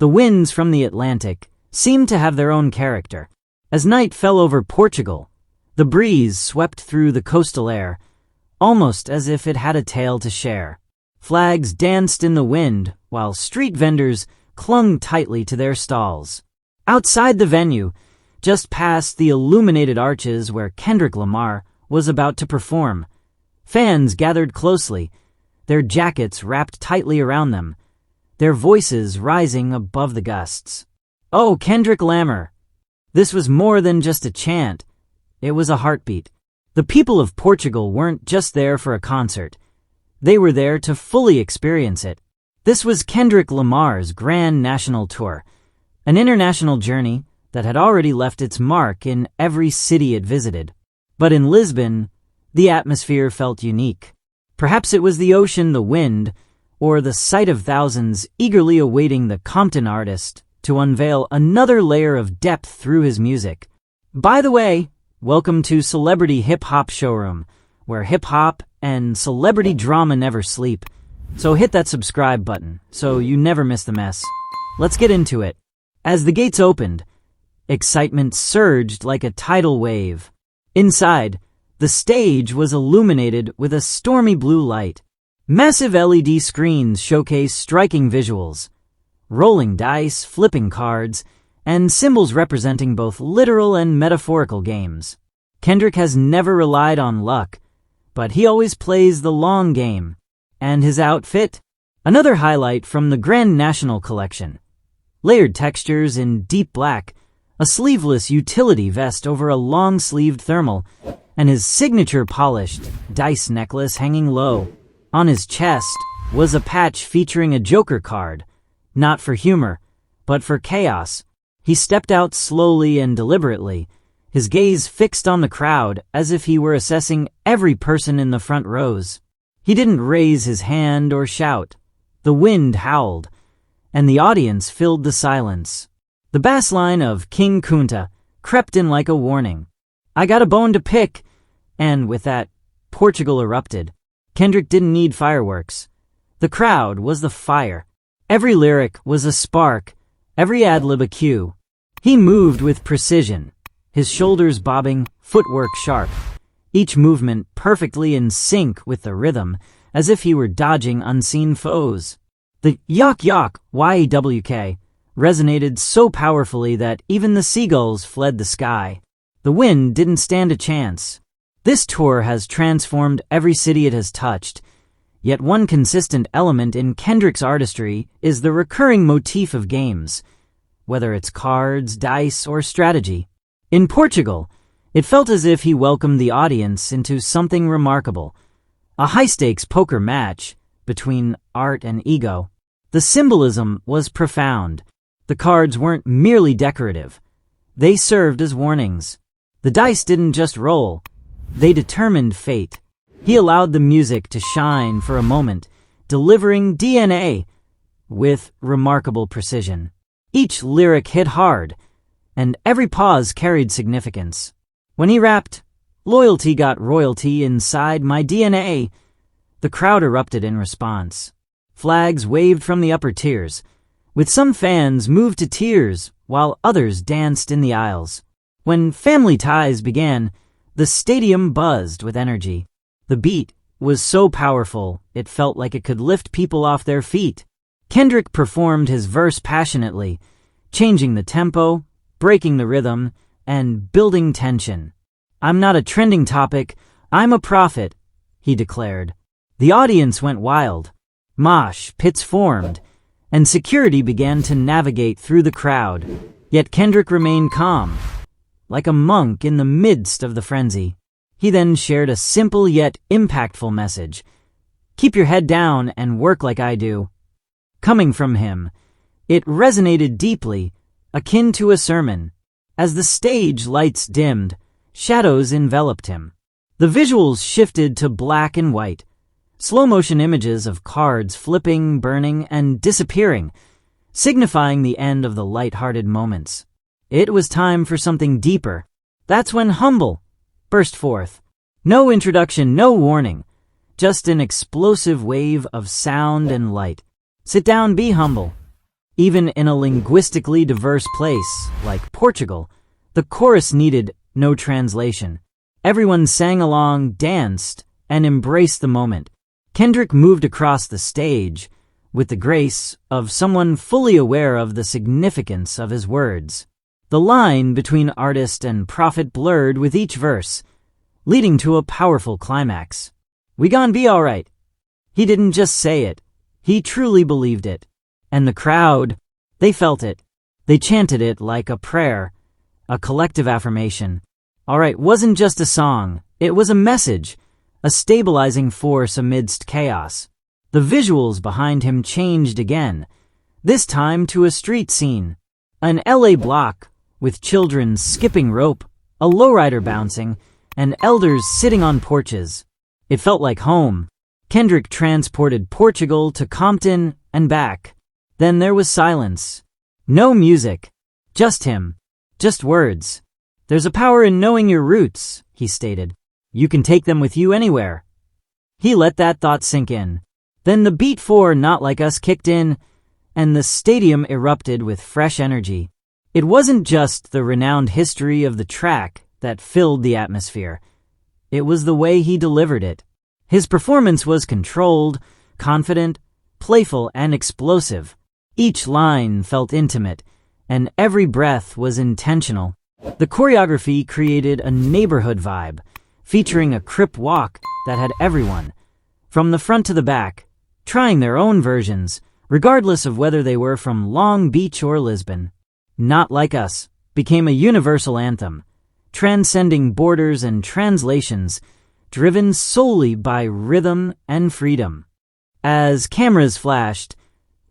The winds from the Atlantic seemed to have their own character. As night fell over Portugal, the breeze swept through the coastal air, almost as if it had a tale to share. Flags danced in the wind, while street vendors clung tightly to their stalls. Outside the venue, just past the illuminated arches where Kendrick Lamar was about to perform, fans gathered closely, their jackets wrapped tightly around them, their voices rising above the gusts. Oh, Kendrick Lamar! This was more than just a chant. It was a heartbeat. The people of Portugal weren't just there for a concert. They were there to fully experience it. This was Kendrick Lamar's grand national tour, an international journey that had already left its mark in every city it visited. But in Lisbon, the atmosphere felt unique. Perhaps it was the ocean, the wind, or the sight of thousands eagerly awaiting the Compton artist to unveil another layer of depth through his music. By the way, welcome to Celebrity Hip Hop Showroom, where hip hop and celebrity drama never sleep. So hit that subscribe button so you never miss the mess. Let's get into it. As the gates opened, excitement surged like a tidal wave. Inside, the stage was illuminated with a stormy blue light. Massive LED screens showcased striking visuals, rolling dice, flipping cards, and symbols representing both literal and metaphorical games. Kendrick has never relied on luck, but he always plays the long game. And his outfit? Another highlight from the Grand National Collection. Layered textures in deep black, a sleeveless utility vest over a long-sleeved thermal, and his signature polished dice necklace hanging low. On his chest was a patch featuring a Joker card, not for humor, but for chaos. He stepped out slowly and deliberately, his gaze fixed on the crowd as if he were assessing every person in the front rows. He didn't raise his hand or shout. The wind howled, and the audience filled the silence. The bass line of King Kunta crept in like a warning. I got a bone to pick, and with that, Portugal erupted. Kendrick didn't need fireworks. The crowd was the fire. Every lyric was a spark, every ad-lib a cue. He moved with precision, his shoulders bobbing, footwork sharp, each movement perfectly in sync with the rhythm, as if he were dodging unseen foes. The "Yok Yok, YWK" resonated so powerfully that even the seagulls fled the sky. The wind didn't stand a chance. This tour has transformed every city it has touched, yet one consistent element in Kendrick's artistry is the recurring motif of games, whether it's cards, dice, or strategy. In Portugal, it felt as if he welcomed the audience into something remarkable, a high-stakes poker match between art and ego. The symbolism was profound. The cards weren't merely decorative. They served as warnings. The dice didn't just roll. They determined fate. He allowed the music to shine for a moment, delivering DNA with remarkable precision. Each lyric hit hard, and every pause carried significance. When he rapped, "Loyalty got royalty inside my DNA," the crowd erupted in response. Flags waved from the upper tiers, with some fans moved to tears while others danced in the aisles. When Family Ties began, the stadium buzzed with energy. The beat was so powerful, it felt like it could lift people off their feet. Kendrick performed his verse passionately, changing the tempo, breaking the rhythm, and building tension. "I'm not a trending topic, I'm a prophet," he declared. The audience went wild. Mosh pits formed, and security began to navigate through the crowd. Yet Kendrick remained calm, like a monk in the midst of the frenzy. He then shared a simple yet impactful message. "Keep your head down and work like I do." Coming from him, it resonated deeply, akin to a sermon. As the stage lights dimmed, shadows enveloped him. The visuals shifted to black and white, slow-motion images of cards flipping, burning, and disappearing, signifying the end of the light-hearted moments. It was time for something deeper. That's when Humble burst forth. No introduction, no warning, just an explosive wave of sound and light. "Sit down, be humble." Even in a linguistically diverse place like Portugal, the chorus needed no translation. Everyone sang along, danced, and embraced the moment. Kendrick moved across the stage with the grace of someone fully aware of the significance of his words. The line between artist and prophet blurred with each verse, leading to a powerful climax. "We gon' be alright." He didn't just say it, he truly believed it. And the crowd, they felt it. They chanted it like a prayer, a collective affirmation. Alright wasn't just a song, it was a message, a stabilizing force amidst chaos. The visuals behind him changed again, this time to a street scene. An LA block with children skipping rope, a lowrider bouncing, and elders sitting on porches. It felt like home. Kendrick transported Portugal to Compton and back. Then there was silence. No music. Just him. Just words. "There's a power in knowing your roots," he stated. "You can take them with you anywhere." He let that thought sink in. Then the beat for Not Like Us kicked in, and the stadium erupted with fresh energy. It wasn't just the renowned history of the track that filled the atmosphere. It was the way he delivered it. His performance was controlled, confident, playful, and explosive. Each line felt intimate, and every breath was intentional. The choreography created a neighborhood vibe, featuring a crip walk that had everyone, from the front to the back, trying their own versions, regardless of whether they were from Long Beach or Lisbon. Not Like Us became a universal anthem, transcending borders and translations, driven solely by rhythm and freedom. As cameras flashed,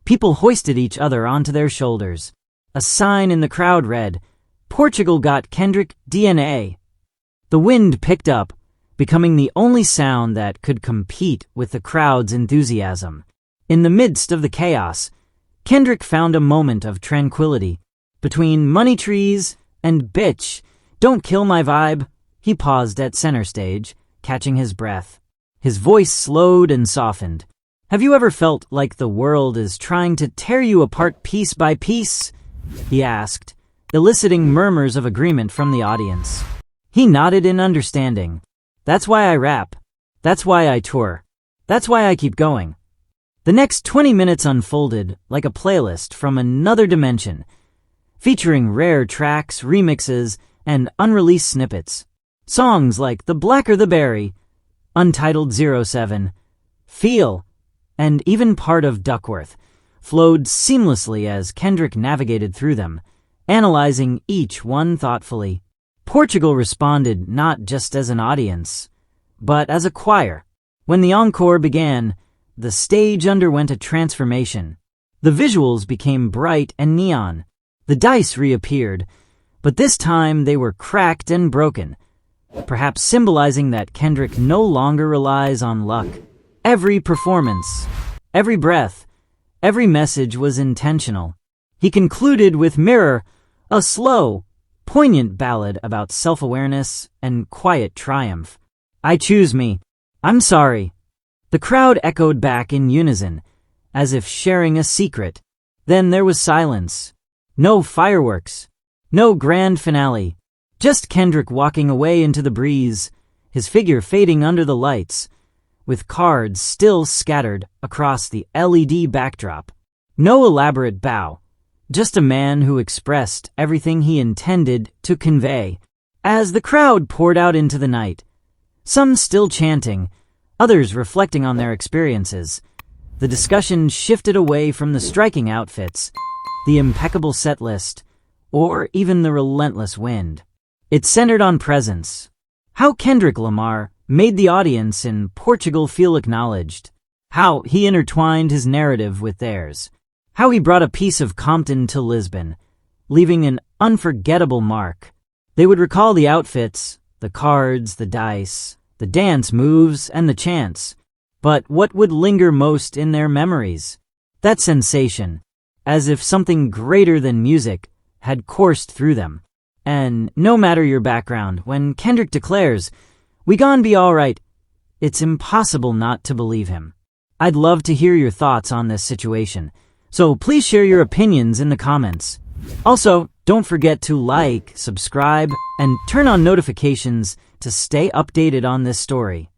people hoisted each other onto their shoulders. A sign in the crowd read, "Portugal got Kendrick DNA." The wind picked up, becoming the only sound that could compete with the crowd's enthusiasm. In the midst of the chaos, Kendrick found a moment of tranquility. Between Money Trees and Bitch, Don't Kill My Vibe, he paused at center stage, catching his breath. His voice slowed and softened. "Have you ever felt like the world is trying to tear you apart piece by piece?" he asked, eliciting murmurs of agreement from the audience. He nodded in understanding. "That's why I rap. That's why I tour. That's why I keep going." The next 20 minutes unfolded like a playlist from another dimension, featuring rare tracks, remixes, and unreleased snippets. Songs like The Blacker the Berry, Untitled 07, Feel, and even part of Duckworth flowed seamlessly as Kendrick navigated through them, analyzing each one thoughtfully. Portugal responded not just as an audience, but as a choir. When the encore began, the stage underwent a transformation. The visuals became bright and neon. The dice reappeared, but this time they were cracked and broken, perhaps symbolizing that Kendrick no longer relies on luck. Every performance, every breath, every message was intentional. He concluded with Mirror, a slow, poignant ballad about self-awareness and quiet triumph. "I choose me. I'm sorry." The crowd echoed back in unison, as if sharing a secret. Then there was silence. No fireworks. No grand finale. Just Kendrick walking away into the breeze, his figure fading under the lights, with cards still scattered across the LED backdrop. No elaborate bow. Just a man who expressed everything he intended to convey. As the crowd poured out into the night, some still chanting, others reflecting on their experiences, the discussion shifted away from the striking outfits, the impeccable set list, or even the relentless wind. It centered on presence. How Kendrick Lamar made the audience in Portugal feel acknowledged. How he intertwined his narrative with theirs. How he brought a piece of Compton to Lisbon, leaving an unforgettable mark. They would recall the outfits, the cards, the dice, the dance moves, and the chants. But what would linger most in their memories? That sensation, as if something greater than music had coursed through them. And no matter your background, when Kendrick declares, "We gon' be alright," it's impossible not to believe him. I'd love to hear your thoughts on this situation. So please share your opinions in the comments. Also, don't forget to like, subscribe, and turn on notifications to stay updated on this story.